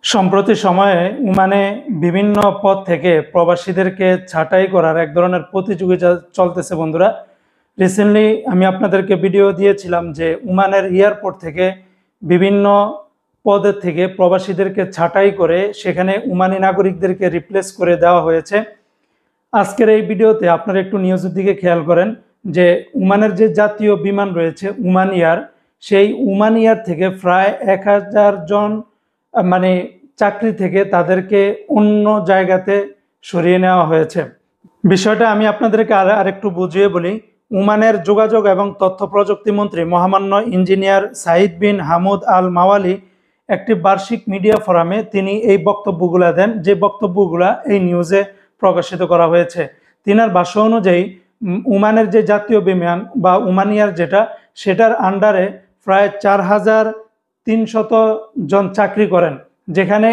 সম্প্রতি সময়ে ওমানে বিভিন্ন পদ থেকে প্রবাসীদেরকে ছাঁটাই করার এক ধরনের প্রতিযোগিতা চলতেছে বন্ধুরা। রিসেন্টলি আমি আপনাদেরকে ভিডিও দিয়েছিলাম যে ওমানের এয়ারপোর্ট থেকে বিভিন্ন পদের থেকে প্রবাসীদেরকে ছাঁটাই করে সেখানে ওমানি নাগরিকদেরকে রিপ্লেস করে দেওয়া হয়েছে। আজকের এই ভিডিওতে আপনারা একটু নিউজের দিকে খেয়াল করেন যে ওমানের যে জাতীয় বিমান রয়েছে ওমান এয়ার, সেই ওমান এয়ার থেকে প্রায় 1000 জন মানে চাকরি থেকে তাদেরকে অন্য জায়গাতে সরিয়ে নেওয়া হয়েছে। বিষয়টা আমি আপনাদেরকে আরেকটু বুঝিয়ে বলি। ওমানের যোগাযোগ এবং তথ্য প্রযুক্তি মন্ত্রী মহামান্য ইঞ্জিনিয়ার সাইদ বিন হামুদ আল মাওয়ালি একটি বার্ষিক মিডিয়া ফোরামে তিনি এই বক্তব্যগুলো দেন, যে বক্তব্যগুলো এই নিউজে প্রকাশিত করা হয়েছে। তিনার ভাষ্য অনুযায়ী ওমানের যে জাতীয় বিমান বা ওমান এয়ার সেটার আন্ডারে প্রায় 4300 জন চাকরি করেন, যেখানে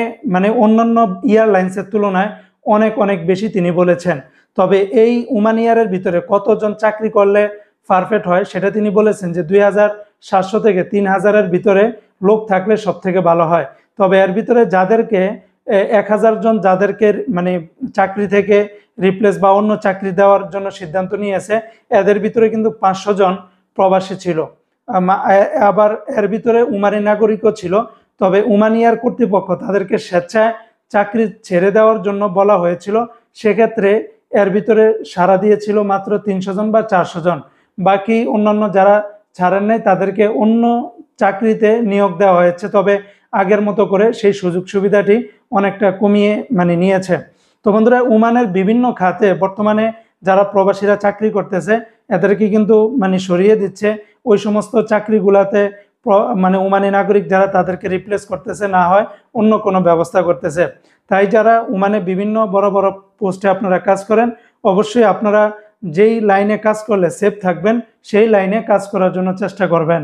অন্যান্য এয়ারলাইন্সের তুলনায় অনেক অনেক বেশি তিনি বলেছেন। তবে এই ওমান এয়ারের ভিতরে কতজন চাকরি করলে পারফেক্ট হয় সেটা তিনি বলেছেন যে 2700 থেকে 3000-এর ভিতরে লোক থাকলে সব থেকে ভালো হয়। তবে এর ভিতরে যাদেরকে 1000 জন যাদেরকে চাকরি থেকে রিপ্লেস বা অন্য চাকরি দেওয়ার জন্য সিদ্ধান্ত নিয়েছে, এদের ভিতরে কিন্তু 500 জন প্রবাসী ছিল। আবার এর ভিতরে ওমানি নাগরিকও ছিল। তবে ওমান এয়ার কর্তৃপক্ষ তাদেরকে স্বেচ্ছায় চাকরি ছেড়ে দেওয়ার জন্য বলা হয়েছিল। সেক্ষেত্রে এর ভিতরে সাড়া দিয়েছিল মাত্র 300 জন বা 400 জন। বাকি অন্যান্য যারা ছাড়েন নাই তাদেরকে অন্য চাকরিতে নিয়োগ দেওয়া হয়েছে। তবে আগের মতো করে সেই সুযোগ সুবিধাটি অনেকটা কমিয়ে নিয়েছে। তো বন্ধুরা, ওমানের বিভিন্ন খাতে বর্তমানে যারা প্রবাসীরা চাকরি করতেছে এদেরকে কিন্তু সরিয়ে দিচ্ছে। ওই সমস্ত চাকরিগুলাতে ওমানি নাগরিক যারা তাদেরকে রিপ্লেস করতেছে, না হয় অন্য কোনো ব্যবস্থা করতেছে। তাই যারা ওমানে বিভিন্ন বড় বড় পোস্টে আপনারা কাজ করেন, অবশ্যই আপনারা যেই লাইনে কাজ করলে সেফ থাকবেন সেই লাইনে কাজ করার জন্য চেষ্টা করবেন।